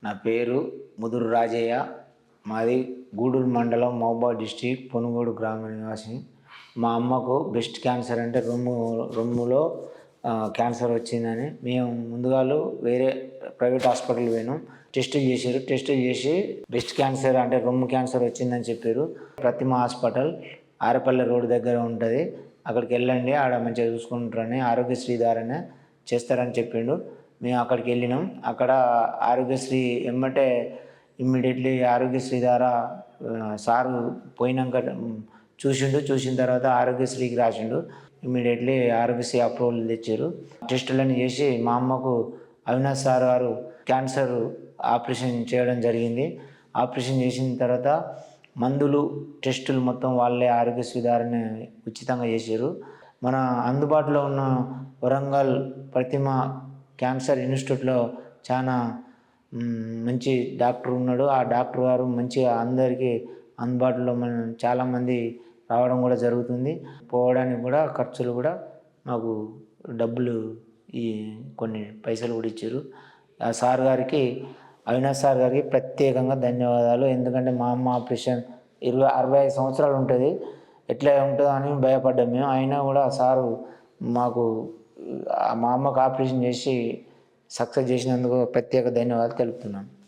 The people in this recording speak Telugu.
నా పేరు ముదురు రాజయ్య. మాది గూడూరు మండలం, మహబూబాబాద్ డిస్ట్రిక్ట్, పొనుగోడు గ్రామ నివాసి. మా అమ్మకు బ్రెస్ట్ క్యాన్సర్ అంటే రొమ్ములో క్యాన్సర్ వచ్చిందని మేము ముందుగాలు వేరే ప్రైవేట్ హాస్పిటల్ పోయినాం. టెస్టులు చేశారు. టెస్టులు చేసి బ్రెస్ట్ క్యాన్సర్ అంటే రొమ్ము క్యాన్సర్ వచ్చిందని చెప్పారు. ప్రతిమ హాస్పిటల్ ఆరపల్లి రోడ్ దగ్గర ఉంటుంది. అక్కడికి వెళ్ళండి, ఆడ మంచిగా చూసుకుంటారని, ఆరోగ్యశ్రీ ద్వారానే చేస్తారని చెప్పిండు. మేము అక్కడికి వెళ్ళినాం. అక్కడ ఆరోగ్యశ్రీ ఎమ్మటే ఇమ్మీడియట్లీ ఆరోగ్యశ్రీ ద్వారా సారు పోయినాక చూసిన తర్వాత ఆరోగ్యశ్రీకి రాసిండు. ఇమ్మీడియట్లీ ఆరోగ్యశ్రీ అప్రూవల్ తెచ్చారు. టెస్టులన్నీ చేసి మా అమ్మకు అవినాష్ సార్ గారు క్యాన్సర్ ఆపరేషన్ చేయడం జరిగింది. ఆపరేషన్ చేసిన తర్వాత మందులు, టెస్టులు మొత్తం వాళ్ళే ఆరోగ్యశ్రీ ద్వారానే ఉచితంగా చేశారు. మన అందుబాటులో ఉన్న వరంగల్ ప్రతిమ క్యాన్సర్ ఇన్స్టిట్యూట్లో చాలా మంచి డాక్టర్ ఉన్నాడు. ఆ డాక్టర్ గారు మంచిగా అందరికీ అందుబాటులో చాలామంది రావడం కూడా జరుగుతుంది. పోవడానికి కూడా ఖర్చులు కూడా మాకు డబ్బులు కొన్ని పైసలు కూడా ఇచ్చారు. ఆ సార్ గారికి, అవినాష్ సార్ గారికి ప్రత్యేకంగా ధన్యవాదాలు. ఎందుకంటే మా అమ్మ ఆపరేషన్ 65 సంవత్సరాలు ఉంటుంది, ఎట్లా ఉంటుందో అని భయపడ్డాం మేము. అయినా కూడా సారు మాకు మా అమ్మకు ఆపరేషన్ చేసి సక్సెస్ చేసినందుకు ప్రత్యేక ధన్యవాదాలు తెలుపుతున్నాను.